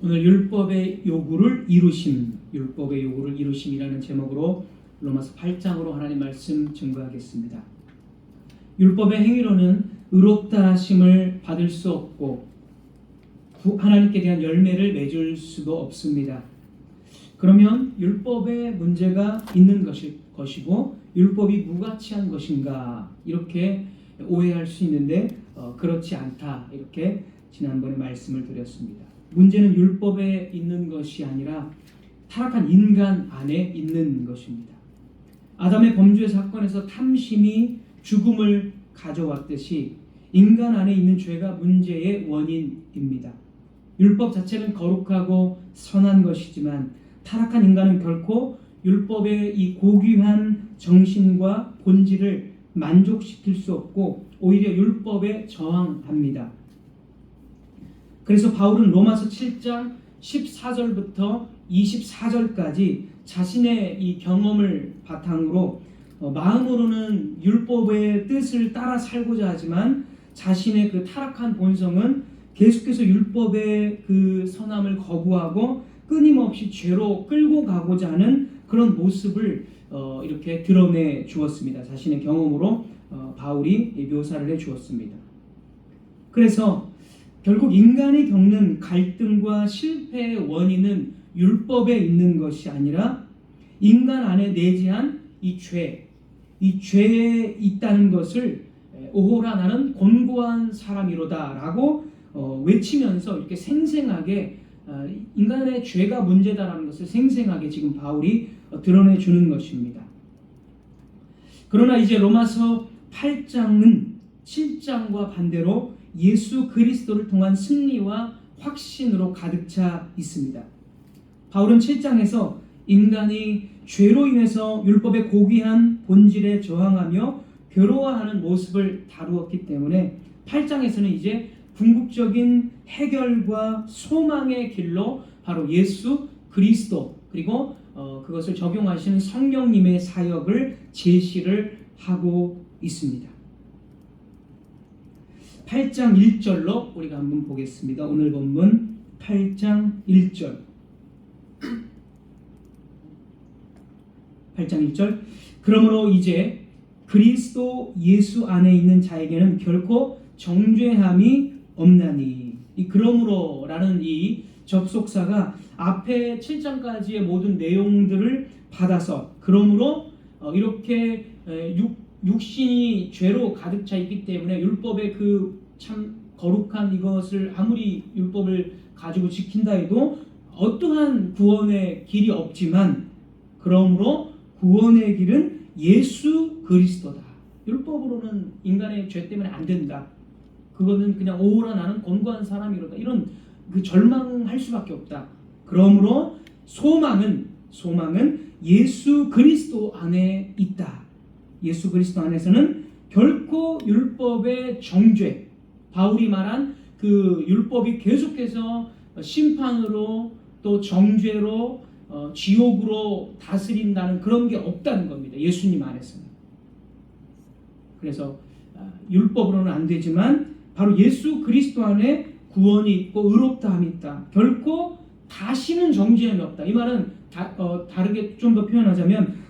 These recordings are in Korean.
오늘 율법의 요구를 이루심이라는 제목으로 로마서 8장으로 하나님 말씀 증거하겠습니다. 율법의 행위로는 의롭다 하심을 받을 수 없고 하나님께 대한 열매를 맺을 수도 없습니다. 그러면 율법에 문제가 있는 것이고 율법이 무가치한 것인가 이렇게 오해할 수 있는데 그렇지 않다 이렇게 지난번에 말씀을 드렸습니다. 문제는 율법에 있는 것이 아니라 타락한 인간 안에 있는 것입니다. 아담의 범죄 사건에서 탐심이 죽음을 가져왔듯이 인간 안에 있는 죄가 문제의 원인입니다. 율법 자체는 거룩하고 선한 것이지만 타락한 인간은 결코 율법의 이 고귀한 정신과 본질을 만족시킬 수 없고 오히려 율법에 저항합니다. 그래서 바울은 로마서 7장 14절부터 24절까지 자신의 이 경험을 바탕으로 마음으로는 율법의 뜻을 따라 살고자 하지만 자신의 그 타락한 본성은 계속해서 율법의 그 선함을 거부하고 끊임없이 죄로 끌고 가고자 하는 그런 모습을 이렇게 드러내 주었습니다. 자신의 경험으로 바울이 묘사를 해 주었습니다. 그래서 결국 인간이 겪는 갈등과 실패의 원인은 율법에 있는 것이 아니라 인간 안에 내재한 이 죄에 있다는 것을 오호라 나는 곤고한 사람이로다 라고 외치면서 이렇게 생생하게 인간의 죄가 문제다라는 것을 생생하게 지금 바울이 드러내 주는 것입니다. 그러나 이제 로마서 8장은 7장과 반대로 예수 그리스도를 통한 승리와 확신으로 가득 차 있습니다. 바울은 7장에서 인간이 죄로 인해서 율법의 고귀한 본질에 저항하며 괴로워하는 모습을 다루었기 때문에 8장에서는 이제 궁극적인 해결과 소망의 길로 바로 예수 그리스도 그리고 그것을 적용하시는 성령님의 사역을 제시를 하고 있습니다. 8장 1절로 우리가 한번 보겠습니다. 오늘 본문 8장 1절 8장 1절 그러므로 이제 그리스도 예수 안에 있는 자에게는 결코 정죄함이 없나니 이 그러므로라는 이 접속사가 앞에 7장까지의 모든 내용들을 받아서 그러므로 이렇게 육신이 죄로 가득 차 있기 때문에 율법의 그 참 거룩한 이것을 아무리 율법을 가지고 지킨다 해도 어떠한 구원의 길이 없지만 그러므로 구원의 길은 예수 그리스도다. 율법으로는 인간의 죄 때문에 안 된다. 그거는 그냥 오호라 나는 곤고한 사람이로다. 이런 그 절망할 수밖에 없다. 그러므로 소망은 예수 그리스도 안에 있다. 예수 그리스도 안에서는 결코 율법의 정죄, 바울이 말한 그 율법이 계속해서 심판으로 또 정죄로 지옥으로 다스린다는 그런 게 없다는 겁니다. 예수님 안에서는. 그래서 율법으로는 안 되지만 바로 예수 그리스도 안에 구원이 있고 의롭다함이 있다. 결코 다시는 정죄함이 없다. 이 말은 다르게 좀 더 표현하자면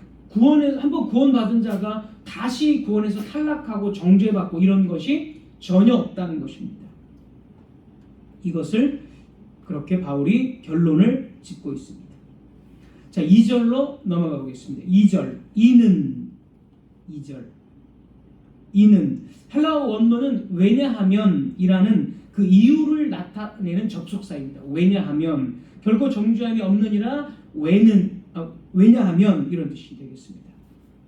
한번 구원받은 자가 다시 구원에서 탈락하고 정죄받고 이런 것이 전혀 없다는 것입니다. 이것을 그렇게 바울이 결론을 짓고 있습니다. 자, 2절로 넘어가 보겠습니다. 2절 이는 헬라어 원문은 왜냐하면이라는 그 이유를 나타내는 접속사입니다. 왜냐하면 결코 정죄함이 없느니라 왜냐하면 이런 뜻이 되겠습니다.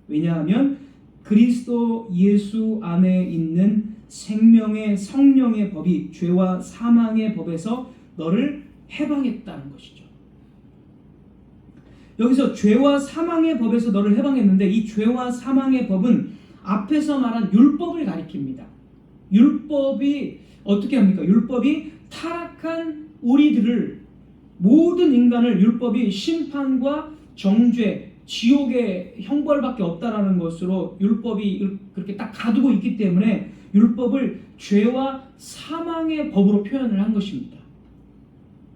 왜냐하면 그리스도 예수 안에 있는 생명의 성령의 법이 죄와 사망의 법에서 너를 해방했다는 것이죠. 여기서 죄와 사망의 법에서 너를 해방했는데 이 죄와 사망의 법은 앞에서 말한 율법을 가리킵니다. 율법이 어떻게 합니까? 율법이 타락한 우리들을 모든 인간을 율법이 심판과 정죄, 지옥의 형벌밖에 없다라는 것으로 율법이 그렇게 딱 가두고 있기 때문에 율법을 죄와 사망의 법으로 표현을 한 것입니다.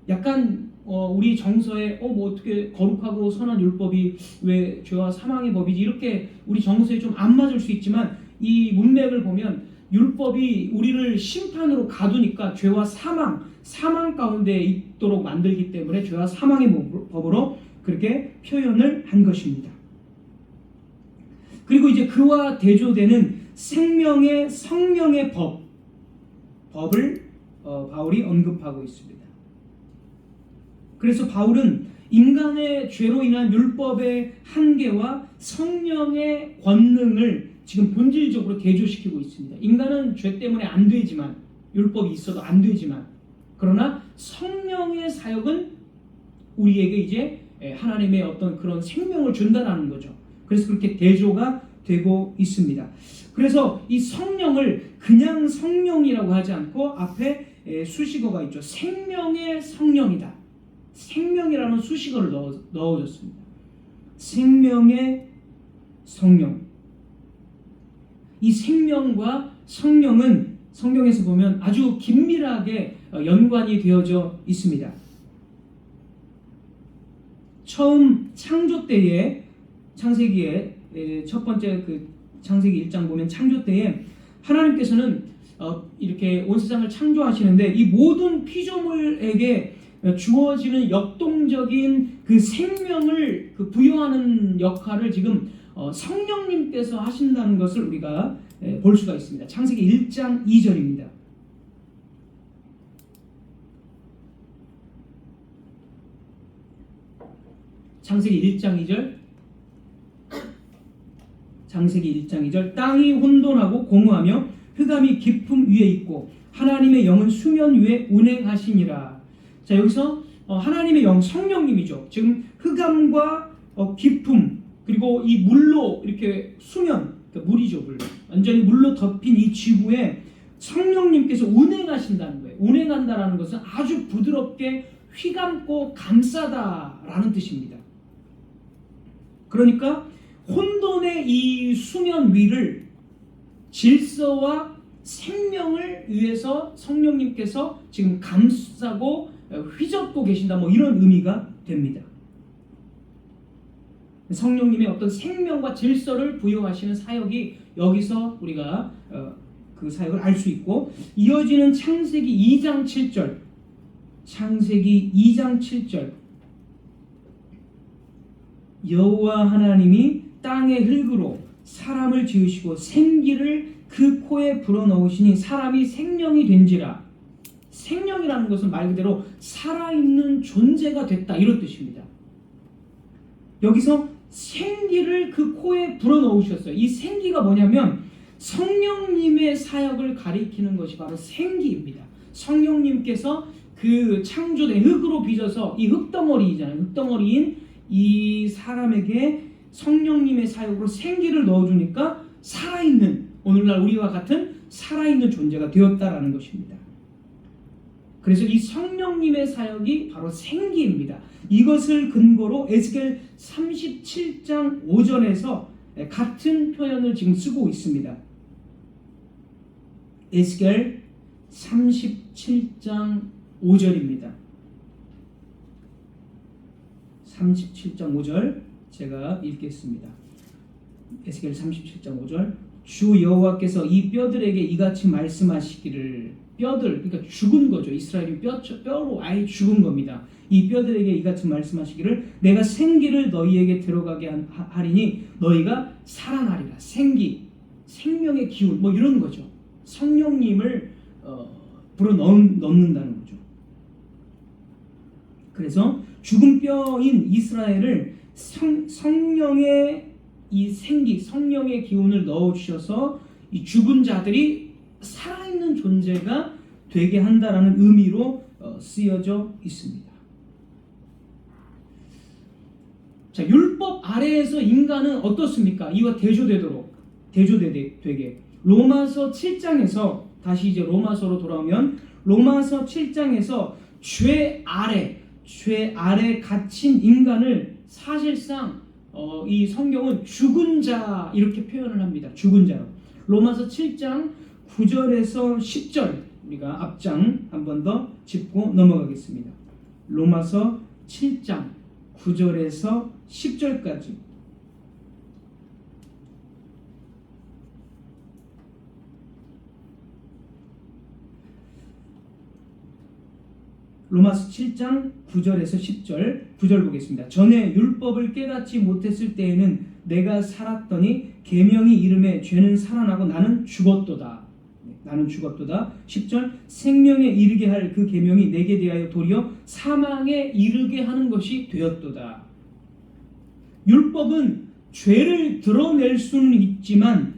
약간 우리 정서에 뭐 어떻게 거룩하고 선한 율법이 왜 죄와 사망의 법이지 이렇게 우리 정서에 좀 안 맞을 수 있지만 이 문맥을 보면 율법이 우리를 심판으로 가두니까 죄와 사망 가운데 있도록 만들기 때문에 죄와 사망의 법으로 그렇게 표현을 한 것입니다. 그리고 이제 그와 대조되는 생명의 성령의 법을 바울이 언급하고 있습니다. 그래서 바울은 인간의 죄로 인한 율법의 한계와 성령의 권능을 지금 본질적으로 대조시키고 있습니다. 인간은 죄 때문에 안 되지만, 율법이 있어도 안 되지만, 그러나 성령의 사역은 우리에게 이제 하나님의 어떤 그런 생명을 준다는 거죠. 그래서 그렇게 대조가 되고 있습니다. 그래서 이 성령을 그냥 성령이라고 하지 않고 앞에 수식어가 있죠. 생명의 성령이다. 생명이라는 수식어를 넣어줬습니다. 생명의 성령. 이 생명과 성령은 성경에서 보면 아주 긴밀하게 연관이 되어져 있습니다. 처음 창조 때에 창세기에 첫 번째 그 창세기 1장 보면 창조 때에 하나님께서는 이렇게 온 세상을 창조하시는데 이 모든 피조물에게 주어지는 역동적인 그 생명을 부여하는 역할을 지금 성령님께서 하신다는 것을 우리가 볼 수가 있습니다. 창세기 1장 2절입니다. 창세기 1장 2절. 창세기 1장 2절. 땅이 혼돈하고 공허하며 흑암이 깊음 위에 있고 하나님의 영은 수면 위에 운행하시니라. 자, 여기서 하나님의 영, 성령님이죠. 지금 흑암과 깊음, 그리고 이 물로 이렇게 수면, 그러니까 물이죠, 물. 완전히 물로 덮인 이 지구에 성령님께서 운행하신다는 거예요. 운행한다라는 것은 아주 부드럽게 휘감고 감싸다라는 뜻입니다. 그러니까 혼돈의 이 수면 위를 질서와 생명을 위해서 성령님께서 지금 감싸고 휘젓고 계신다, 뭐 이런 의미가 됩니다. 성령님의 어떤 생명과 질서를 부여하시는 사역이 여기서 우리가 그 사역을 알 수 있고, 이어지는 창세기 2장 7절. 창세기 2장 7절. 여호와 하나님이 땅의 흙으로 사람을 지으시고 생기를 그 코에 불어넣으시니 사람이 생명이 된지라. 생명이라는 것은 말 그대로 살아있는 존재가 됐다, 이런 뜻입니다. 여기서 생기를 그 코에 불어넣으셨어요. 이 생기가 뭐냐면 성령님의 사역을 가리키는 것이 바로 생기입니다. 성령님께서 그 창조된 흙으로 빚어서 이 흙덩어리잖아요. 흙덩어리인 이 사람에게 성령님의 사역으로 생기를 넣어주니까 살아있는, 오늘날 우리와 같은 살아있는 존재가 되었다라는 것입니다. 그래서 이 성령님의 사역이 바로 생기입니다. 이것을 근거로 에스겔 37장 5절에서 같은 표현을 지금 쓰고 있습니다. 에스겔 37장 5절입니다. 37장 5절 제가 읽겠습니다. 에스겔 37장 5절. 주 여호와께서 이 뼈들에게 이같이 말씀하시기를. 뼈들, 그러니까 죽은 거죠. 이스라엘이 뼈로 아예 죽은 겁니다. 이 뼈들에게 이같이 말씀하시기를, 내가 생기를 너희에게 들어가게 하리니 너희가 살아나리라. 생기, 생명의 기운, 뭐 이런 거죠. 성령님을 불어 넣는다는 거죠. 그래서 죽은 뼈인 이스라엘을 성령의 이 생기, 성령의 기운을 넣어주셔서 이 죽은 자들이 살아있는 존재가 되게 한다라는 의미로 쓰여져 있습니다. 자, 율법 아래에서 인간은 어떻습니까? 이와 대조되게 로마서 7장에서, 다시 이제 로마서로 돌아오면 로마서 7장에서 죄 아래 갇힌 인간을 사실상 이 성경은 죽은 자 이렇게 표현을 합니다. 죽은 자로. 로마서 7장 9절에서 10절 우리가 앞장 한 번 더 짚고 넘어가겠습니다. 로마서 7장 9절에서 10절까지. 로마서 7장 9절에서 10절, 9절 보겠습니다. 전에 율법을 깨닫지 못했을 때에는 내가 살았더니 계명이 이름에 죄는 살아나고 나는 죽었도다. 나는 죽었도다. 10절, 생명에 이르게 할 그 계명이 내게 대하여 도리어 사망에 이르게 하는 것이 되었도다. 율법은 죄를 드러낼 수는 있지만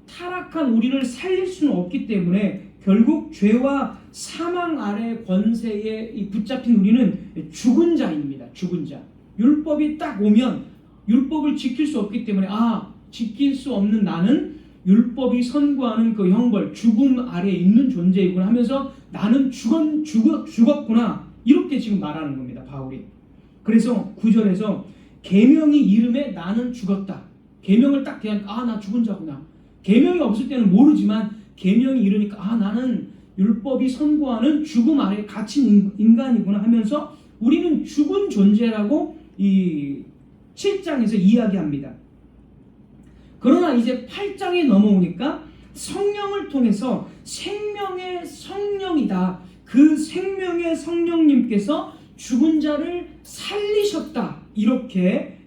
타락한 우리를 살릴 수는 없기 때문에 결국 죄와 사망 아래 권세에 붙잡힌 우리는 죽은 자입니다. 죽은 자. 율법이 딱 오면 율법을 지킬 수 없기 때문에 지킬 수 없는 나는 율법이 선고하는 그 형벌, 죽음 아래에 있는 존재이구나 하면서 나는 죽었구나. 이렇게 지금 말하는 겁니다. 바울이. 그래서 9절에서 계명이 이름에 나는 죽었다. 계명을 딱 대한 나 죽은 자구나. 계명이 없을 때는 모르지만 계명이 이르니까 나는 율법이 선고하는 죽음 아래에 갇힌 인간이구나 하면서 우리는 죽은 존재라고 이 7장에서 이야기합니다. 그러나 이제 8장에 넘어오니까 성령을 통해서 생명의 성령이다. 그 생명의 성령님께서 죽은 자를 살리셨다. 이렇게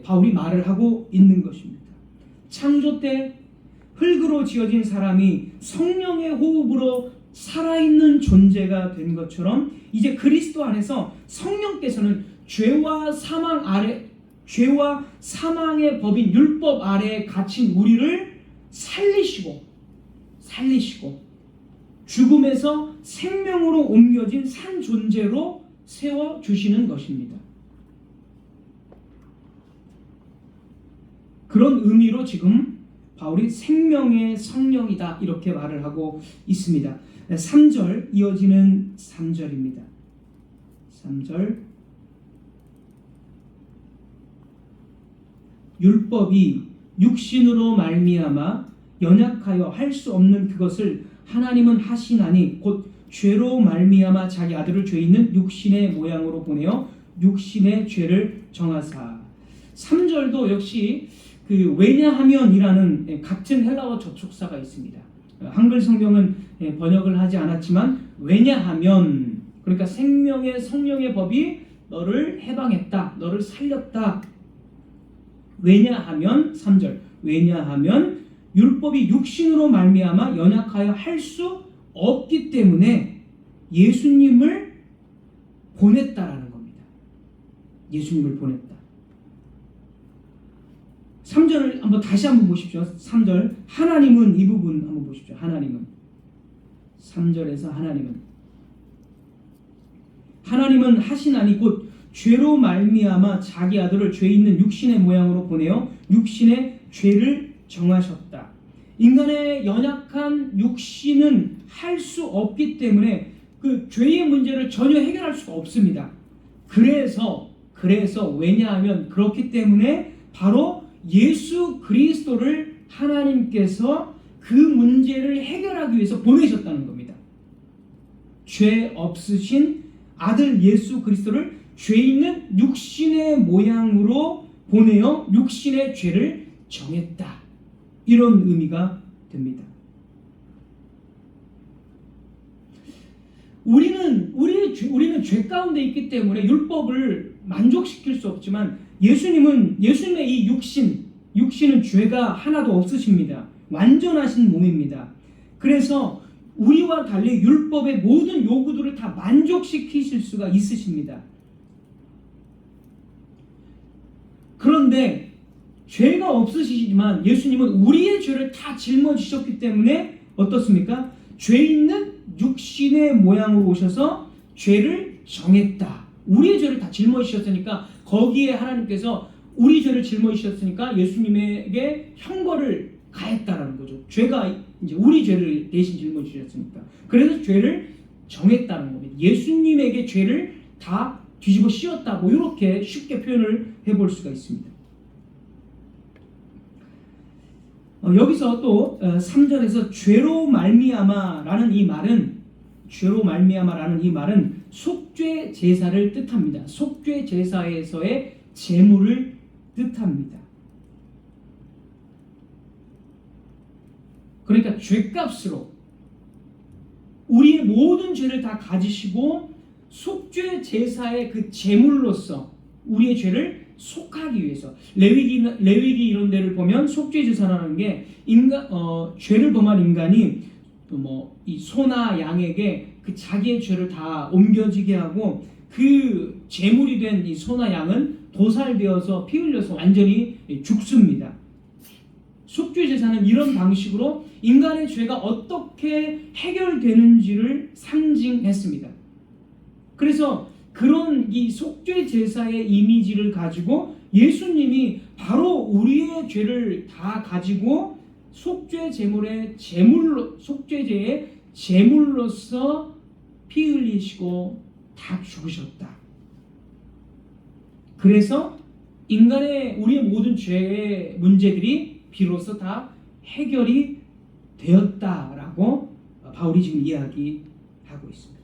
바울이 말을 하고 있는 것입니다. 창조 때 흙으로 지어진 사람이 성령의 호흡으로 살아있는 존재가 된 것처럼 이제 그리스도 안에서 성령께서는 죄와 사망의 법인 율법 아래에 갇힌 우리를 살리시고 죽음에서 생명으로 옮겨진 산 존재로 세워주시는 것입니다. 그런 의미로 지금 바울이 생명의 성령이다 이렇게 말을 하고 있습니다. 3절 이어지는 3절입니다. 3절 율법이 육신으로 말미암아 연약하여 할 수 없는 그것을 하나님은 하시나니 곧 죄로 말미암아 자기 아들을 죄 있는 육신의 모양으로 보내어 육신의 죄를 정하사. 3절도 역시 그 왜냐하면이라는 같은 헬라어 접속사가 있습니다. 한글 성경은 번역을 하지 않았지만 왜냐하면, 그러니까 생명의 성령의 법이 너를 해방했다, 너를 살렸다. 왜냐하면 3절 왜냐하면 율법이 육신으로 말미암아 연약하여 할 수 없기 때문에 예수님을 보냈다라는 겁니다. 예수님을 보냈다. 3절을 다시 한번 보십시오. 3절 하나님은, 이 부분 한번 보십시오. 하나님은 3절에서 하나님은 하시나니 곧 죄로 말미암아 자기 아들을 죄 있는 육신의 모양으로 보내어 육신의 죄를 정하셨다. 인간의 연약한 육신은 할 수 없기 때문에 그 죄의 문제를 전혀 해결할 수가 없습니다. 그래서 왜냐하면 그렇기 때문에 바로 예수 그리스도를 하나님께서 그 문제를 해결하기 위해서 보내셨다는 겁니다. 죄 없으신 아들 예수 그리스도를 죄 있는 육신의 모양으로 보내어 육신의 죄를 정했다. 이런 의미가 됩니다. 우리는 죄 가운데 있기 때문에 율법을 만족시킬 수 없지만 예수님의 이 육신은 죄가 하나도 없으십니다. 완전하신 몸입니다. 그래서 우리와 달리 율법의 모든 요구들을 다 만족시키실 수가 있으십니다. 그런데 죄가 없으시지만 예수님은 우리의 죄를 다 짊어지셨기 때문에 어떻습니까? 죄 있는 육신의 모양으로 오셔서 죄를 정했다. 우리의 죄를 다 짊어지셨으니까 거기에 하나님께서 우리 죄를 짊어지셨으니까 예수님에게 형벌을 가했다라는 거죠. 죄가 이제 우리 죄를 대신 짊어지셨으니까. 그래서 죄를 정했다는 겁니다. 예수님에게 죄를 다 뒤집어 씌웠다. 이렇게 쉽게 표현을 해볼 수가 있습니다. 여기서 또 3절에서 죄로 말미암아라는 이 말은 속죄 제사를 뜻합니다. 속죄 제사에서의 제물을 뜻합니다. 그러니까 죄값으로 우리의 모든 죄를 다 가지시고 속죄 제사의 그 제물로서 우리의 죄를 속하기 위해서 레위기 이런 데를 보면 속죄 제사라는 게 죄를 범한 인간이 이 소나 양에게 그 자기의 죄를 다 옮겨지게 하고 그 제물이 된 이 소나 양은 도살되어서 피 흘려서 완전히 죽습니다. 속죄 제사는 이런 방식으로 인간의 죄가 어떻게 해결되는지를 상징했습니다. 그래서 그런 이 속죄 제사의 이미지를 가지고 예수님이 바로 우리의 죄를 다 가지고 속죄제의 제물로서 피 흘리시고 다 죽으셨다. 그래서 우리의 모든 죄의 문제들이 비로소 다 해결이 되었다라고 바울이 지금 이야기하고 있습니다.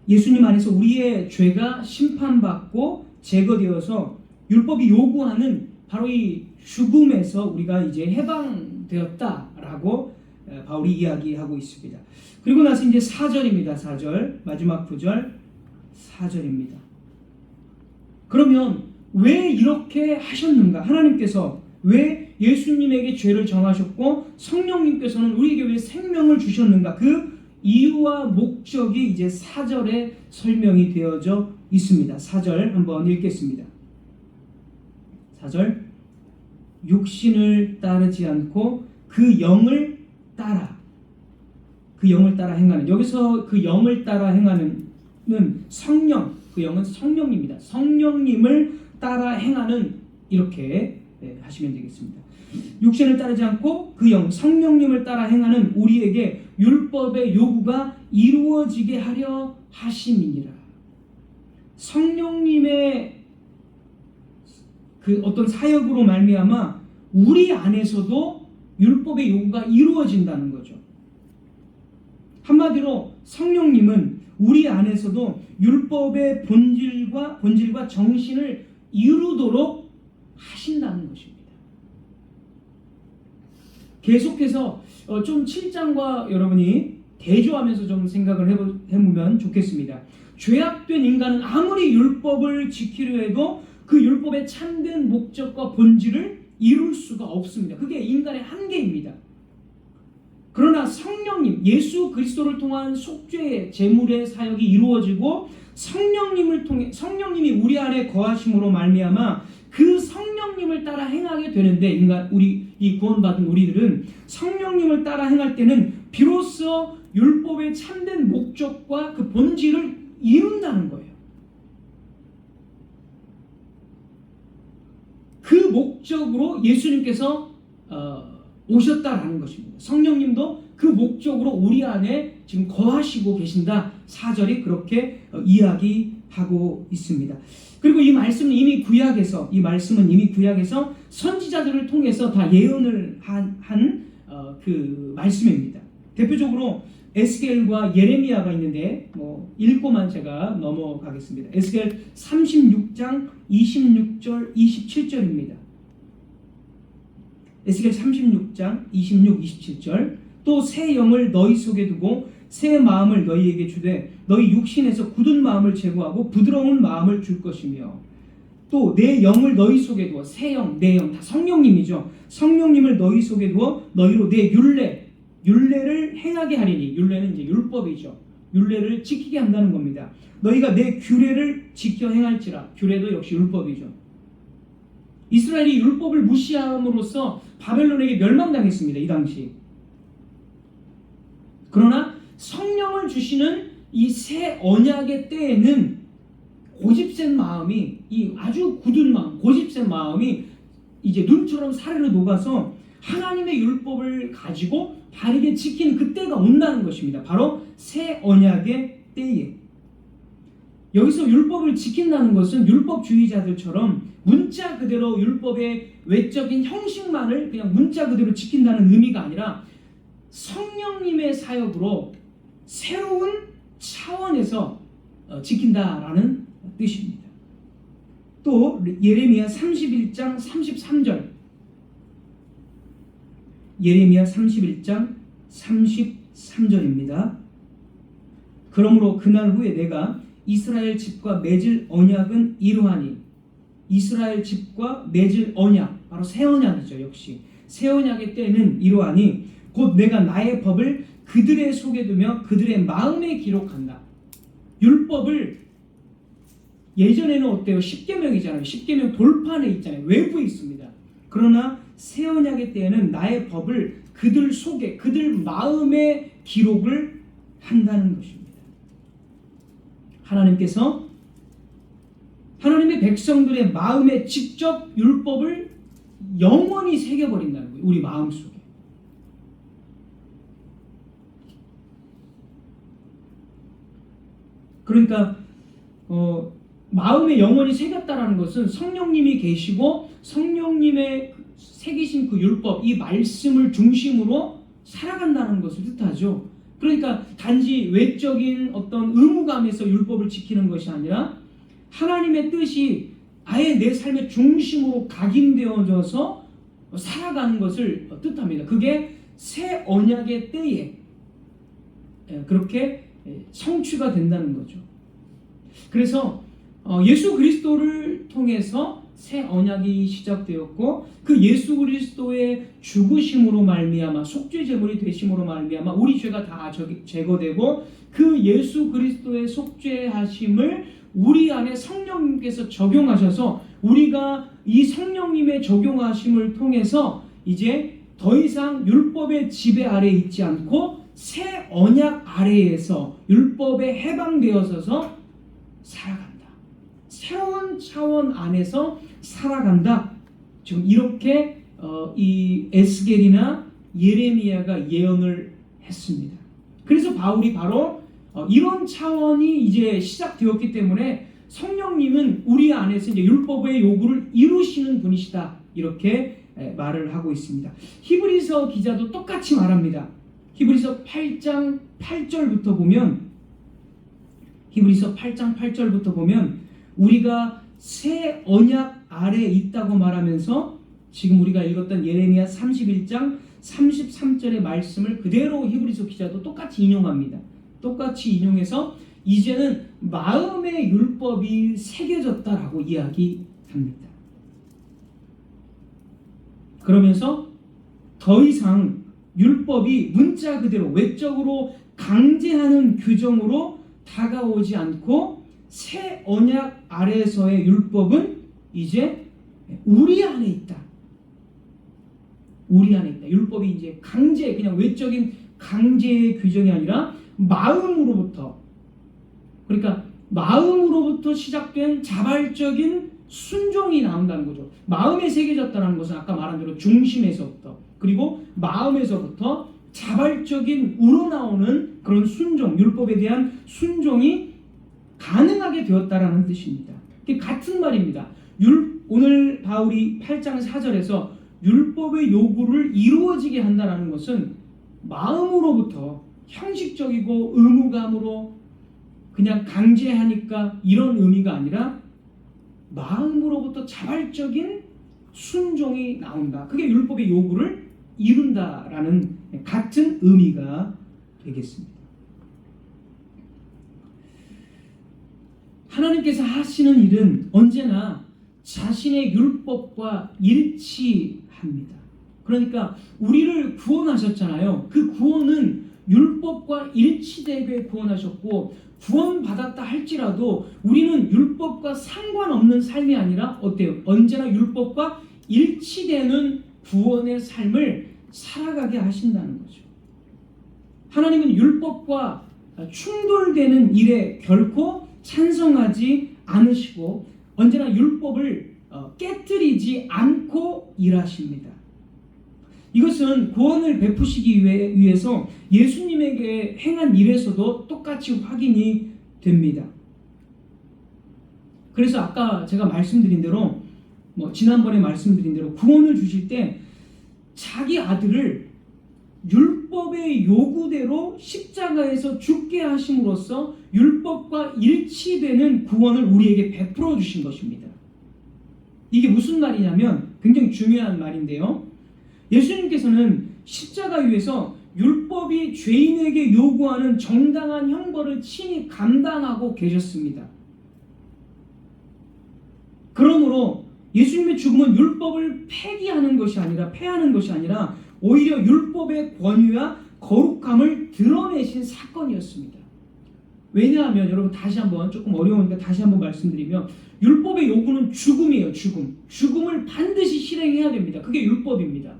예수님 안에서 우리의 죄가 심판받고 제거되어서 율법이 요구하는 바로 이 죽음에서 우리가 이제 해방되었다라고 바울이 이야기하고 있습니다. 그리고 나서 이제 4절입니다. 4절 마지막 구절 4절입니다. 그러면 왜 이렇게 하셨는가? 하나님께서 왜 예수님에게 죄를 정하셨고 성령님께서는 우리에게 왜 생명을 주셨는가? 그 이유와 목적이 이제 4절에 설명이 되어져 있습니다. 4절 한번 읽겠습니다. 4절 육신을 따르지 않고 그 영을 따라 행하는, 여기서 그 영을 따라 행하는 성령, 그 영은 성령님입니다. 성령님을 따라 행하는, 이렇게 하시면 되겠습니다. 육신을 따르지 않고 그 영, 성령님을 따라 행하는 우리에게 율법의 요구가 이루어지게 하려 하심이니라. 성령님의 그 어떤 사역으로 말미암아 우리 안에서도 율법의 요구가 이루어진다는 거죠. 한마디로 성령님은 우리 안에서도 율법의 본질과 정신을 이루도록 하신다는 것입니다. 계속해서 좀 7장과 여러분이 대조하면서 좀 생각을 해보면 좋겠습니다. 죄악된 인간은 아무리 율법을 지키려 해도 그 율법의 참된 목적과 본질을 이룰 수가 없습니다. 그게 인간의 한계입니다. 그러나 성령님, 예수 그리스도를 통한 속죄의 제물의 사역이 이루어지고 성령님이 우리 안에 거하심으로 말미암아 그 성령님을 따라 행하게 되는데, 이 구원받은 우리들은 성령님을 따라 행할 때는 비로소 율법의 참된 목적과 그 본질을 이룬다는 거예요. 그 목적으로 예수님께서 오셨다라는 것입니다. 성령님도 그 목적으로 우리 안에 지금 거하시고 계신다. 4절이 그렇게 이야기하고 있습니다. 그리고 이 말씀은 이미 구약에서 선지자들을 통해서 다 예언을 한 그 말씀입니다. 대표적으로 에스겔과 예레미야가 있는데 읽고만 제가 넘어가겠습니다. 에스겔 36장 26절 27절입니다. 에스겔 36장 26, 27절 또 새 영을 너희 속에 두고 새 마음을 너희에게 주되 너희 육신에서 굳은 마음을 제거하고 부드러운 마음을 줄 것이며 또 내 영을 너희 속에 두어 새 영, 내 영 다 성령님이죠. 성령님을 너희 속에 두어 너희로 내 율례를 행하게 하리니, 율례는 이제 율법이죠. 율례를 지키게 한다는 겁니다. 너희가 내 규례를 지켜 행할지라. 규례도 역시 율법이죠. 이스라엘이 율법을 무시함으로써 바벨론에게 멸망당했습니다. 이 당시. 그러나 성령을 주시는 이 새 언약의 때에는 고집센 마음이, 이 아주 굳은 마음, 고집센 마음이 이제 눈처럼 사르르 녹아서 하나님의 율법을 가지고 바르게 지키는 그때가 온다는 것입니다. 바로 새 언약의 때에. 여기서 율법을 지킨다는 것은 율법주의자들처럼 문자 그대로 율법의 외적인 형식만을 그냥 문자 그대로 지킨다는 의미가 아니라 성령님의 사역으로 새로운 차원에서 지킨다라는 뜻입니다. 또 예레미야 31장 33절, 예레미야 31장 33절입니다. 그러므로 그날 후에 내가 이스라엘 집과 맺을 언약은 이러하니, 이스라엘 집과 맺을 언약, 바로 새 언약이죠. 역시 새 언약의 때는 이러하니 곧 내가 나의 법을 그들의 속에 두며 그들의 마음에 기록한다. 율법을 예전에는 어때요? 십계명이잖아요. 십계명 돌판에 있잖아요. 외부에 있습니다. 그러나 새 언약의 때에는 나의 법을 그들 속에, 그들 마음에 기록을 한다는 것입니다. 하나님께서 하나님의 백성들의 마음에 직접 율법을 영원히 새겨버린다는 거예요. 우리 마음속에. 그러니까 마음에 영원히 새겼다라는 것은 성령님이 계시고 성령님의 새기신 그 율법, 이 말씀을 중심으로 살아간다는 것을 뜻하죠. 그러니까 단지 외적인 어떤 의무감에서 율법을 지키는 것이 아니라 하나님의 뜻이 아예 내 삶의 중심으로 각인되어져서 살아가는 것을 뜻합니다. 그게 새 언약의 때에 그렇게 성취가 된다는 거죠. 그래서 예수 그리스도를 통해서 새 언약이 시작되었고, 그 예수 그리스도의 죽으심으로 말미암아, 속죄 제물이 되심으로 말미암아 우리 죄가 다 제거되고, 그 예수 그리스도의 속죄하심을 우리 안에 성령님께서 적용하셔서 우리가 이 성령님의 적용하심을 통해서 이제 더 이상 율법의 지배 아래에 있지 않고 새 언약 아래에서 율법에 해방되어서 살아간다. 새로운 차원 안에서 살아간다. 지금 이렇게 이 에스겔이나 예레미야가 예언을 했습니다. 그래서 바울이 바로 이런 차원이 이제 시작되었기 때문에 성령님은 우리 안에서 이제 율법의 요구를 이루시는 분이시다. 이렇게 말을 하고 있습니다. 히브리서 기자도 똑같이 말합니다. 히브리서 8장 8절부터 보면, 히브리서 8장 8절부터 보면 우리가 새 언약 아래에 있다고 말하면서 지금 우리가 읽었던 예레미야 31장 33절의 말씀을 그대로 히브리서 기자도 똑같이 인용합니다. 똑같이 인용해서 이제는 마음의 율법이 새겨졌다라고 이야기합니다. 그러면서 더 이상 율법이 문자 그대로 외적으로 강제하는 규정으로 다가오지 않고 새 언약 아래에서의 율법은 이제 우리 안에 있다. 우리 안에 있다. 율법이 이제 강제, 그냥 외적인 강제의 규정이 아니라 마음으로부터, 그러니까 마음으로부터 시작된 자발적인 순종이 나온다는 거죠. 마음에 새겨졌다는 것은 아까 말한 대로 중심에서부터, 그리고 마음에서부터 자발적인 우러나오는 그런 순종, 율법에 대한 순종이 가능하게 되었다라는 뜻입니다. 같은 말입니다. 오늘 바울이 8장 4절에서 율법의 요구를 이루어지게 한다는 것은 마음으로부터 형식적이고 의무감으로 그냥 강제하니까 이런 의미가 아니라 마음으로부터 자발적인 순종이 나온다. 그게 율법의 요구를 이룬다라는 같은 의미가 되겠습니다. 하나님께서 하시는 일은 언제나 자신의 율법과 일치합니다. 그러니까 우리를 구원하셨잖아요. 그 구원은 율법과 일치되게 구원하셨고, 구원받았다 할지라도 우리는 율법과 상관없는 삶이 아니라 어때요? 언제나 율법과 일치되는 구원의 삶을 살아가게 하신다는 거죠. 하나님은 율법과 충돌되는 일에 결코 찬성하지 않으시고 언제나 율법을 깨뜨리지 않고 일하십니다. 이것은 구원을 베푸시기 위해서 예수님에게 행한 일에서도 똑같이 확인이 됩니다. 그래서 아까 제가 말씀드린 대로, 지난번에 말씀드린 대로 구원을 주실 때 자기 아들을 율법의 요구대로 십자가에서 죽게 하심으로써 율법과 일치되는 구원을 우리에게 베풀어 주신 것입니다. 이게 무슨 말이냐면 굉장히 중요한 말인데요. 예수님께서는 십자가 위에서 율법이 죄인에게 요구하는 정당한 형벌을 친히 감당하고 계셨습니다. 그러므로 예수님의 죽음은 율법을 폐하는 것이 아니라 오히려 율법의 권위와 거룩함을 드러내신 사건이었습니다. 왜냐하면 여러분 다시 한번 조금 어려우니까 다시 한번 말씀드리면 율법의 요구는 죽음이에요. 죽음을 반드시 실행해야 됩니다. 그게 율법입니다.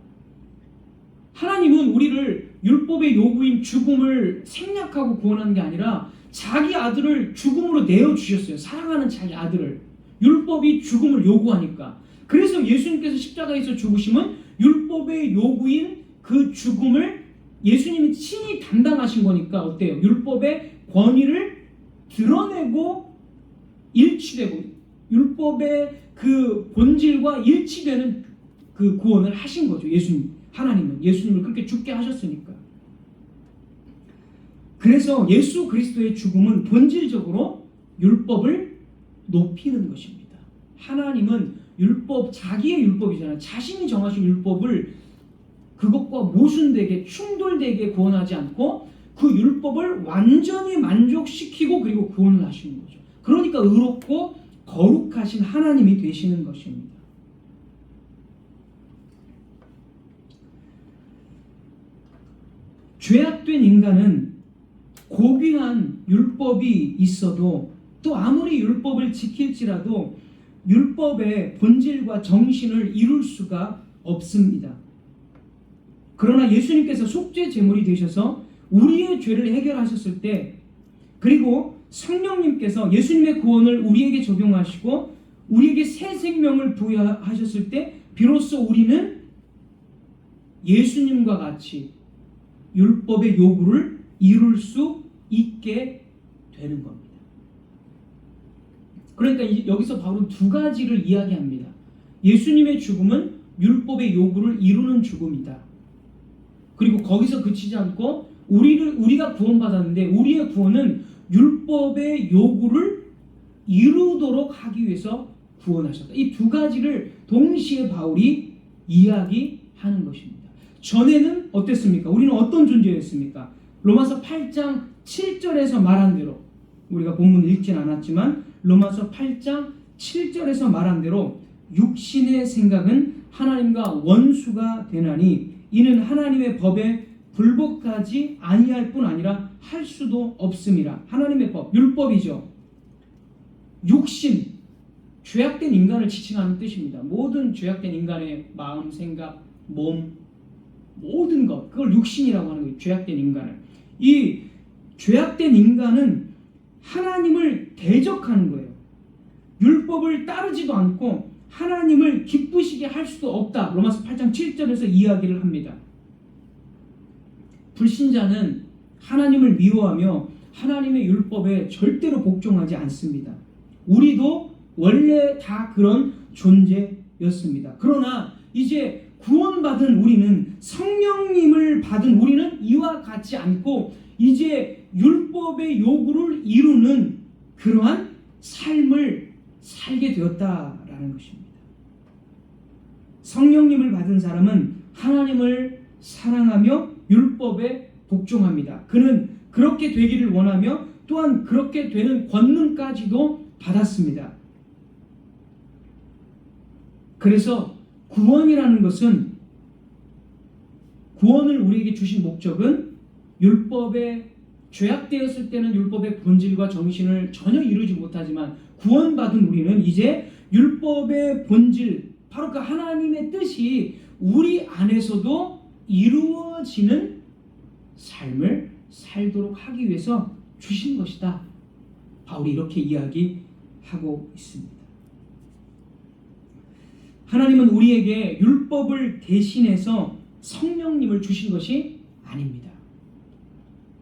하나님은 우리를 율법의 요구인 죽음을 생략하고 구원하는 게 아니라 자기 아들을 죽음으로 내어주셨어요. 사랑하는 자기 아들을. 율법이 죽음을 요구하니까. 그래서 예수님께서 십자가에서 죽으심은 율법의 요구인 그 죽음을 예수님이 친히 담당하신 거니까 어때요? 율법의 권위를 드러내고 일치되고 율법의 그 본질과 일치되는 그 구원을 하신 거죠. 하나님은 예수님을 그렇게 죽게 하셨으니까. 그래서 예수 그리스도의 죽음은 본질적으로 율법을 높이는 것입니다. 하나님은 자기의 율법이잖아요. 자신이 정하신 율법을 그것과 모순되게 충돌되게 구원하지 않고 그 율법을 완전히 만족시키고 그리고 구원을 하시는 거죠. 그러니까 의롭고 거룩하신 하나님이 되시는 것입니다. 죄악된 인간은 고귀한 율법이 있어도 또 아무리 율법을 지킬지라도 율법의 본질과 정신을 이룰 수가 없습니다. 그러나 예수님께서 속죄 제물이 되셔서 우리의 죄를 해결하셨을 때, 그리고 성령님께서 예수님의 구원을 우리에게 적용하시고 우리에게 새 생명을 부여하셨을 때 비로소 우리는 예수님과 같이 율법의 요구를 이룰 수 있게 되는 겁니다. 그러니까 여기서 바울은 두 가지를 이야기합니다. 예수님의 죽음은 율법의 요구를 이루는 죽음이다. 그리고 거기서 그치지 않고 우리가 구원받았는데 우리의 구원은 율법의 요구를 이루도록 하기 위해서 구원하셨다. 이 두 가지를 동시에 바울이 이야기하는 것입니다. 전에는 어땠습니까? 우리는 어떤 존재였습니까? 로마서 8장 7절에서 말한 대로, 우리가 본문을 읽진 않았지만 로마서 8장 7절에서 말한 대로 육신의 생각은 하나님과 원수가 되나니 이는 하나님의 법에 불복하지 아니할 뿐 아니라 할 수도 없음이라. 하나님의 법, 율법이죠. 육신, 죄악된 인간을 지칭하는 뜻입니다. 모든 죄악된 인간의 마음, 생각, 몸, 모든 것, 그걸 육신이라고 하는 거예요. 죄악된 인간을. 이 죄악된 인간은 하나님을 대적하는 거예요. 율법을 따르지도 않고 하나님을 기쁘시게 할 수도 없다. 로마서 8장 7절에서 이야기를 합니다. 불신자는 하나님을 미워하며 하나님의 율법에 절대로 복종하지 않습니다. 우리도 원래 다 그런 존재였습니다. 그러나 이제 구원받은 우리는, 성령님을 받은 우리는 이와 같지 않고 이제 율법의 요구를 이루는 그러한 삶을 살게 되었다라는 것입니다. 성령님을 받은 사람은 하나님을 사랑하며 율법에 복종합니다. 그는 그렇게 되기를 원하며 또한 그렇게 되는 권능까지도 받았습니다. 그래서 구원이라는 것은, 구원을 우리에게 주신 목적은 율법에 죄악되었을 때는 율법의 본질과 정신을 전혀 이루지 못하지만 구원받은 우리는 이제 율법의 본질, 바로 그 하나님의 뜻이 우리 안에서도 이루어지는 삶을 살도록 하기 위해서 주신 것이다. 바울이 이렇게 이야기하고 있습니다. 하나님은 우리에게 율법을 대신해서 성령님을 주신 것이 아닙니다.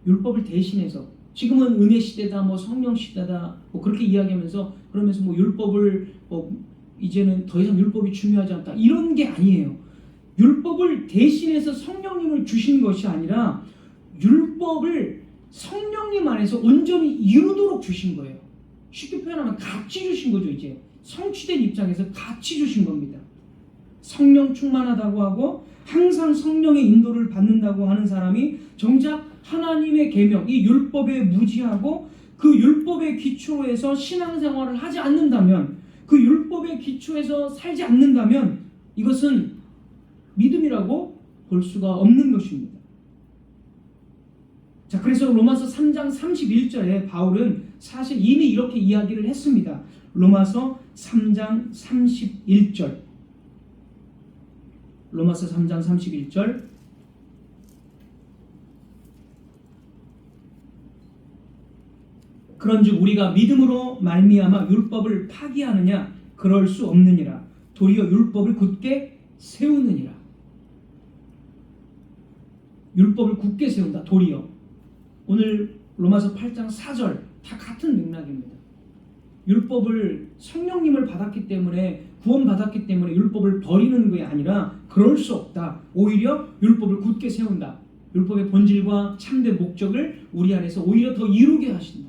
율법을 대신해서, 지금은 은혜 시대다, 성령 시대다, 그렇게 이야기하면서 그러면서 율법을 이제는 더 이상 율법이 중요하지 않다, 이런 게 아니에요. 율법을 대신해서 성령님을 주신 것이 아니라 율법을 성령님 안에서 온전히 이루도록 주신 거예요. 쉽게 표현하면 같이 주신 거죠. 이제 성취된 입장에서 같이 주신 겁니다. 성령 충만하다고 하고 항상 성령의 인도를 받는다고 하는 사람이 정작 하나님의 계명, 이 율법에 무지하고 그 율법의 기초에서 신앙생활을 하지 않는다면, 그 율법의 기초에서 살지 않는다면 이것은 믿음이라고 볼 수가 없는 것입니다. 자, 그래서 로마서 3장 31절에 바울은 사실 이미 이렇게 이야기를 했습니다. 로마서 3장 31절. 로마서 3장 31절. 그런즉 우리가 믿음으로 말미암아 율법을 파기하느냐? 그럴 수 없느니라. 도리어 율법을 굳게 세우느니라. 율법을 굳게 세운다. 도리어. 오늘 로마서 8장 4절 다 같은 맥락입니다. 율법을 성령님을 받았기 때문에, 구원받았기 때문에 율법을 버리는 게 아니라 그럴 수 없다. 오히려 율법을 굳게 세운다. 율법의 본질과 참된 목적을 우리 안에서 오히려 더 이루게 하신다.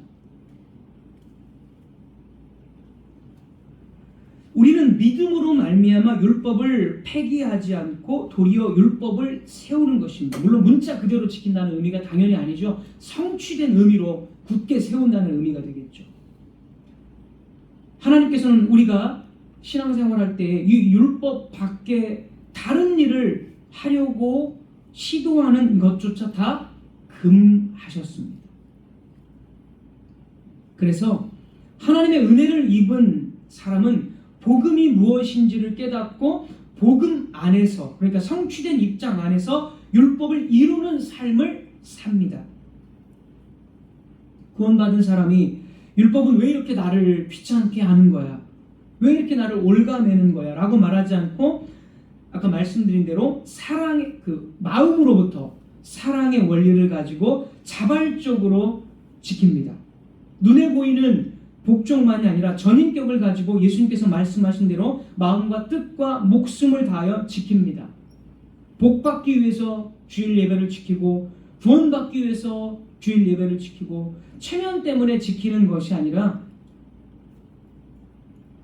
우리는 믿음으로 말미암아 율법을 폐기하지 않고 도리어 율법을 세우는 것입니다. 물론 문자 그대로 지킨다는 의미가 당연히 아니죠. 성취된 의미로 굳게 세운다는 의미가 되겠죠. 하나님께서는 우리가 신앙생활할 때 이 율법 밖에 다른 일을 하려고 시도하는 것조차 다 금하셨습니다. 그래서 하나님의 은혜를 입은 사람은 복음이 무엇인지를 깨닫고 복음 안에서, 그러니까 성취된 입장 안에서 율법을 이루는 삶을 삽니다. 구원받은 사람이 율법은 왜 이렇게 나를 귀찮게 하는 거야? 왜 이렇게 나를 올가매는 거야? 라고 말하지 않고 아까 말씀드린 대로 사랑의 그 마음으로부터 사랑의 원리를 가지고 자발적으로 지킵니다. 눈에 보이는 복종만이 아니라 전인격을 가지고 예수님께서 말씀하신 대로 마음과 뜻과 목숨을 다하여 지킵니다. 복받기 위해서 주일 예배를 지키고 구원받기 위해서 주일 예배를 지키고 체면 때문에 지키는 것이 아니라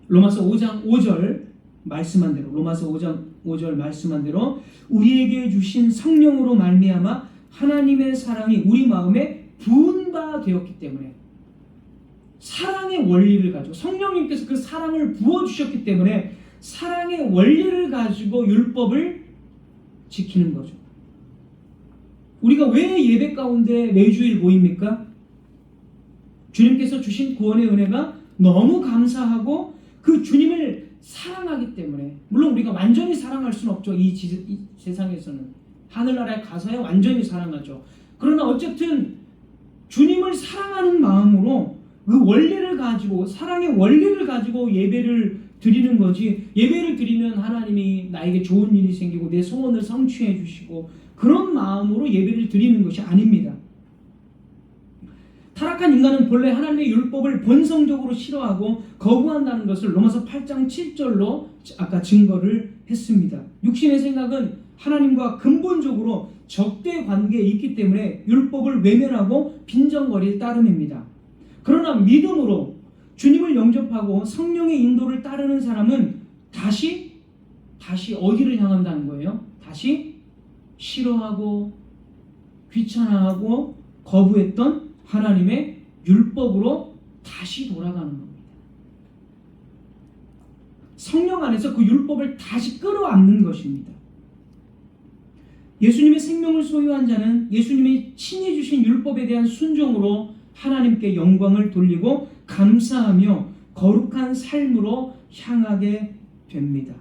로마서 5장 5절 말씀한 대로, 로마서 5장 5절 말씀한 대로 우리에게 주신 성령으로 말미암아 하나님의 사랑이 우리 마음에 부은 바 되었기 때문에, 사랑의 원리를 가지고 성령님께서 그 사랑을 부어주셨기 때문에 사랑의 원리를 가지고 율법을 지키는 거죠. 우리가 왜 예배 가운데 매주일 모입니까? 주님께서 주신 구원의 은혜가 너무 감사하고 그 주님을 사랑하기 때문에, 물론 우리가 완전히 사랑할 수는 없죠. 이 세상에서는 하늘나라에 가서야 완전히 사랑하죠. 그러나 어쨌든 주님을 사랑하는 마음으로 그 원리를 가지고, 사랑의 원리를 가지고 예배를 드리는 거지, 예배를 드리면 하나님이 나에게 좋은 일이 생기고 내 소원을 성취해 주시고 그런 마음으로 예배를 드리는 것이 아닙니다. 타락한 인간은 본래 하나님의 율법을 본성적으로 싫어하고 거부한다는 것을 로마서 8장 7절로 아까 증거를 했습니다. 육신의 생각은 하나님과 근본적으로 적대 관계에 있기 때문에 율법을 외면하고 빈정거릴 따름입니다. 그러나 믿음으로 주님을 영접하고 성령의 인도를 따르는 사람은 다시 어디를 향한다는 거예요? 다시 싫어하고 귀찮아하고 거부했던 하나님의 율법으로 다시 돌아가는 겁니다. 성령 안에서 그 율법을 다시 끌어안는 것입니다. 예수님의 생명을 소유한 자는 예수님이 친히 주신 율법에 대한 순종으로 하나님께 영광을 돌리고 감사하며 거룩한 삶으로 향하게 됩니다.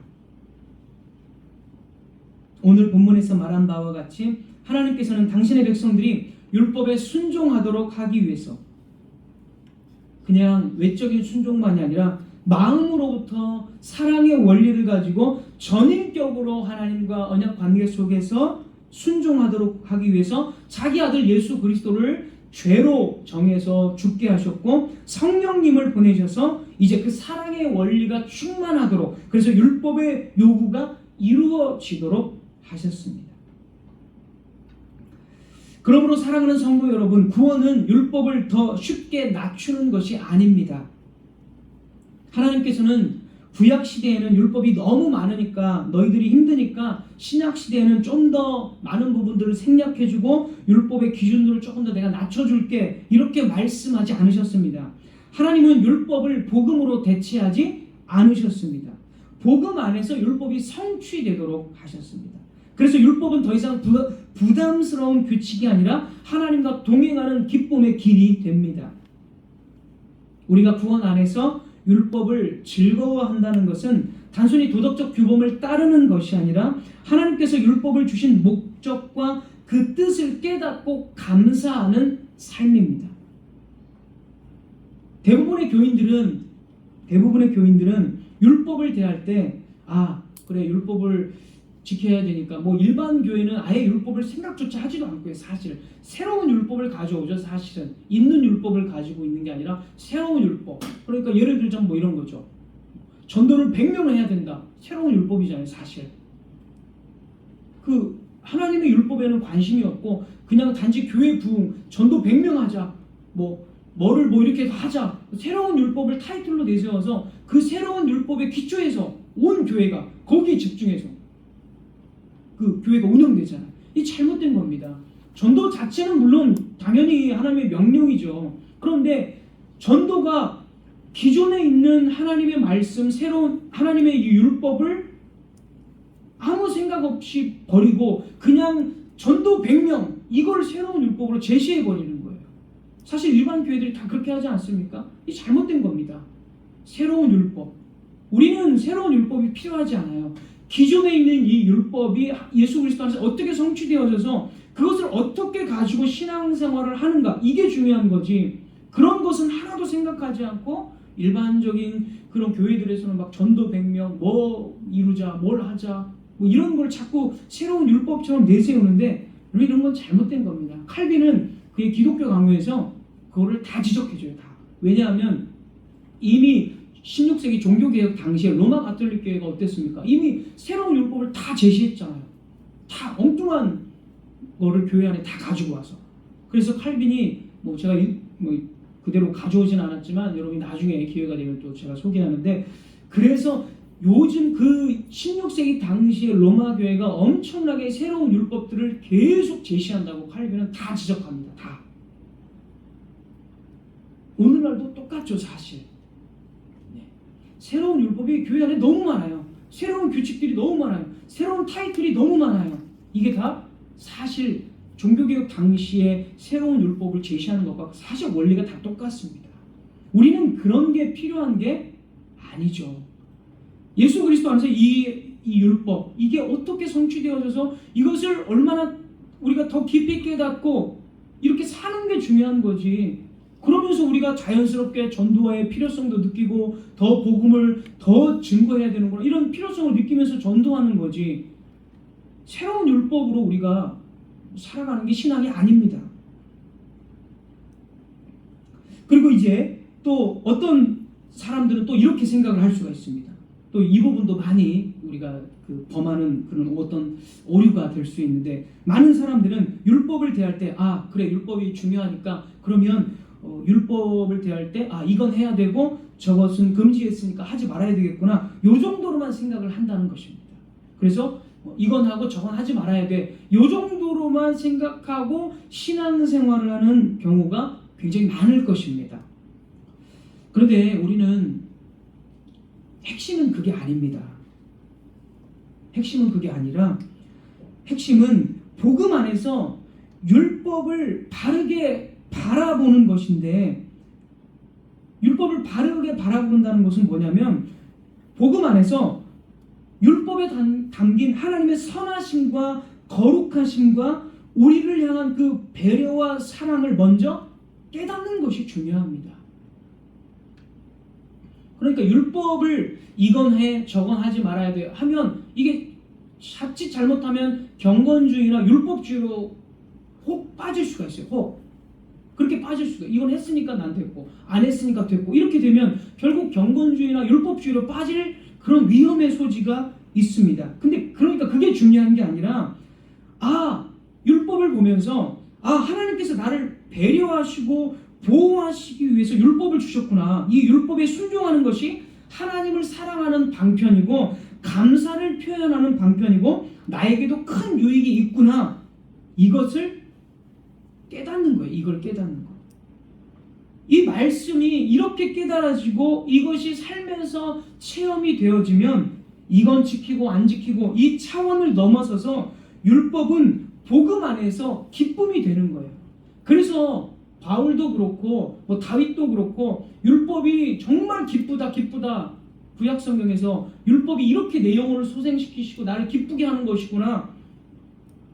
오늘 본문에서 말한 바와 같이 하나님께서는 당신의 백성들이 율법에 순종하도록 하기 위해서 그냥 외적인 순종만이 아니라 마음으로부터 사랑의 원리를 가지고 전인격으로 하나님과 언약 관계 속에서 순종하도록 하기 위해서 자기 아들 예수 그리스도를 죄로 정해서 죽게 하셨고 성령님을 보내셔서 이제 그 사랑의 원리가 충만하도록, 그래서 율법의 요구가 이루어지도록 하셨습니다. 그러므로 사랑하는 성도 여러분, 구원은 율법을 더 쉽게 낮추는 것이 아닙니다. 하나님께서는 구약 시대에는 율법이 너무 많으니까 너희들이 힘드니까 신약 시대에는 좀 더 많은 부분들을 생략해주고 율법의 기준들을 조금 더 내가 낮춰줄게 이렇게 말씀하지 않으셨습니다. 하나님은 율법을 복음으로 대체하지 않으셨습니다. 복음 안에서 율법이 성취되도록 하셨습니다. 그래서 율법은 더 이상 부담스러운 규칙이 아니라 하나님과 동행하는 기쁨의 길이 됩니다. 우리가 구원 안에서 율법을 즐거워한다는 것은 단순히 도덕적 규범을 따르는 것이 아니라 하나님께서 율법을 주신 목적과 그 뜻을 깨닫고 감사하는 삶입니다. 대부분의 교인들은 율법을 대할 때 그래 율법을 지켜야 되니까 뭐 일반 교회는 아예 율법을 생각조차 하지도 않고요. 사실 새로운 율법을 가져오죠. 사실은 있는 율법을 가지고 있는 게 아니라 새로운 율법. 그러니까 예를 들자면 뭐 이런 거죠. 전도를 100명을 해야 된다. 새로운 율법이잖아요. 사실 그 하나님의 율법에는 관심이 없고 그냥 단지 교회 부흥, 전도 100명 하자, 뭐를 이렇게 하자. 새로운 율법을 타이틀로 내세워서 그 새로운 율법의 기초에서 온 교회가 거기에 집중해서 그 교회가 운영되잖아요. 이 잘못된 겁니다. 전도 자체는 물론 당연히 하나님의 명령이죠. 그런데 전도가 기존에 있는 하나님의 말씀, 새로운 하나님의 이 율법을 아무 생각 없이 버리고 그냥 전도 100명 이걸 새로운 율법으로 제시해 버리는 거예요. 사실 일반 교회들이 다 그렇게 하지 않습니까? 이 잘못된 겁니다. 새로운 율법. 우리는 새로운 율법이 필요하지 않아요. 기존에 있는 이 율법이 예수 그리스도 안에서 어떻게 성취되어져서 그것을 어떻게 가지고 신앙생활을 하는가, 이게 중요한 거지. 그런 것은 하나도 생각하지 않고 일반적인 그런 교회들에서는 막 전도 100명 뭐 이루자, 뭘 하자, 뭐 이런 걸 자꾸 새로운 율법처럼 내세우는데 이런 건 잘못된 겁니다. 칼빈은 그의 기독교 강요에서 그거를 다 지적해줘요. 다. 왜냐하면 이미 16세기 종교개혁 당시에 로마 가톨릭 교회가 어땠습니까? 이미 새로운 율법을 다 제시했잖아요. 다 엉뚱한 거를 교회 안에 다 가지고 와서. 그래서 칼빈이 제가 그대로 가져오진 않았지만 여러분이 나중에 기회가 되면 또 제가 소개하는데, 그래서 요즘 그 16세기 당시에 로마 교회가 엄청나게 새로운 율법들을 계속 제시한다고 칼빈은 다 지적합니다. 다. 오늘날도 똑같죠, 사실. 새로운 율법이 교회 안에 너무 많아요. 새로운 규칙들이 너무 많아요. 새로운 타이틀이 너무 많아요. 이게 다 사실 종교개혁 당시에 새로운 율법을 제시하는 것과 사실 원리가 다 똑같습니다. 우리는 그런 게 필요한 게 아니죠. 예수 그리스도 안에서 이 율법, 이게 어떻게 성취되어져서 이것을 얼마나 우리가 더 깊이 깨닫고 이렇게 사는 게 중요한 거지. 그러면서 우리가 자연스럽게 전도의 필요성도 느끼고 더 복음을 더 증거해야 되는구나, 이런 필요성을 느끼면서 전도하는 거지. 새로운 율법으로 우리가 살아가는 게 신앙이 아닙니다. 그리고 이제 또 어떤 사람들은 또 이렇게 생각을 할 수가 있습니다. 또 이 부분도 많이 우리가 범하는 그런 어떤 오류가 될 수 있는데, 많은 사람들은 율법을 대할 때 그래 율법이 중요하니까 그러면 율법을 대할 때 이건 해야 되고 저것은 금지했으니까 하지 말아야 되겠구나, 요 정도로만 생각을 한다는 것입니다. 그래서 이건 하고 저건 하지 말아야 돼, 요 정도로만 생각하고 신앙생활을 하는 경우가 굉장히 많을 것입니다. 그런데 우리는 핵심은 그게 아닙니다. 핵심은 그게 아니라 핵심은 복음 안에서 율법을 바르게 바라보는 것인데, 율법을 바르게 바라본다는 것은 뭐냐면 복음 안에서 율법에 담긴 하나님의 선하심과 거룩하심과 우리를 향한 그 배려와 사랑을 먼저 깨닫는 것이 중요합니다. 그러니까 율법을 이건 해 저건 하지 말아야 돼 하면 이게 자칫 잘못하면 경건주의나 율법주의로 혹 빠질 수가 있어요. 혹 그렇게 빠질 수가, 이건 했으니까 난 됐고 안 했으니까 됐고, 이렇게 되면 결국 경건주의나 율법주의로 빠질 그런 위험의 소지가 있습니다. 근데 그러니까 그게 중요한 게 아니라 율법을 보면서 하나님께서 나를 배려하시고 보호하시기 위해서 율법을 주셨구나. 이 율법에 순종하는 것이 하나님을 사랑하는 방편이고 감사를 표현하는 방편이고 나에게도 큰 유익이 있구나. 이것을 깨닫는 거예요. 이걸 깨닫는 거예요. 이 말씀이 이렇게 깨달아지고 이것이 삶에서 체험이 되어지면 이건 지키고 안 지키고 이 차원을 넘어서서 율법은 복음 안에서 기쁨이 되는 거예요. 그래서 바울도 그렇고 다윗도 그렇고 율법이 정말 기쁘다 구약 성경에서 율법이 이렇게 내 영혼을 소생시키시고 나를 기쁘게 하는 것이구나.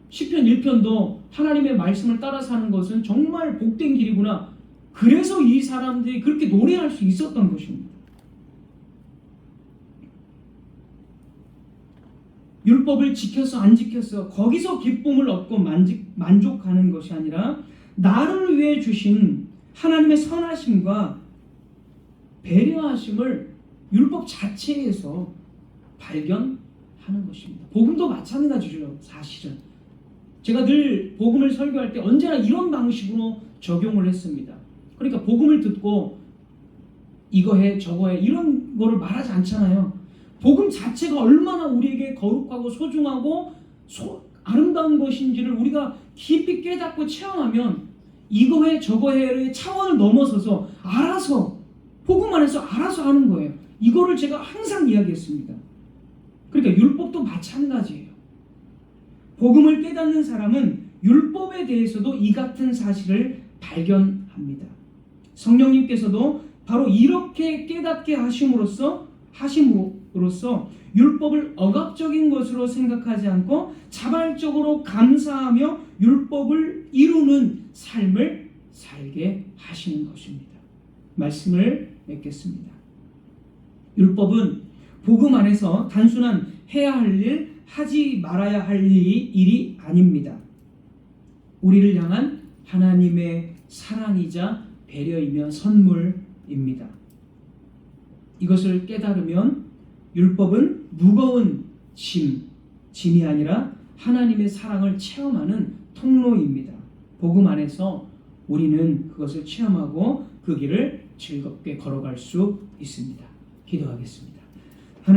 시편 1편도 하나님의 말씀을 따라 사는 것은 정말 복된 길이구나. 그래서 이 사람들이 그렇게 노래할 수 있었던 것입니다. 율법을 지켜서 안 지켜서 거기서 기쁨을 얻고 만족하는 것이 아니라 나를 위해 주신 하나님의 선하심과 배려하심을 율법 자체에서 발견하는 것입니다. 복음도 마찬가지죠. 사실은 제가 늘 복음을 설교할 때 언제나 이런 방식으로 적용을 했습니다. 그러니까 복음을 듣고 이거 해 저거 해 이런 거를 말하지 않잖아요. 복음 자체가 얼마나 우리에게 거룩하고 소중하고 아름다운 것인지를 우리가 깊이 깨닫고 체험하면 이거 해 저거 해의 차원을 넘어서서 알아서 복음 안에서 알아서 하는 거예요. 이거를 제가 항상 이야기했습니다. 그러니까 율법도 마찬가지예요. 복음을 깨닫는 사람은 율법에 대해서도 이 같은 사실을 발견합니다. 성령님께서도 바로 이렇게 깨닫게 하심으로써 율법을 억압적인 것으로 생각하지 않고 자발적으로 감사하며 율법을 이루는 삶을 살게 하시는 것입니다. 말씀을 맺겠습니다. 율법은 복음 안에서 단순한 해야 할 일, 하지 말아야 할 일이 아닙니다. 우리를 향한 하나님의 사랑이자 배려이며 선물입니다. 이것을 깨달으면 율법은 무거운 짐이 아니라 하나님의 사랑을 체험하는 통로입니다. 복음 안에서 우리는 그것을 체험하고 그 길을 즐겁게 걸어갈 수 있습니다. 기도하겠습니다.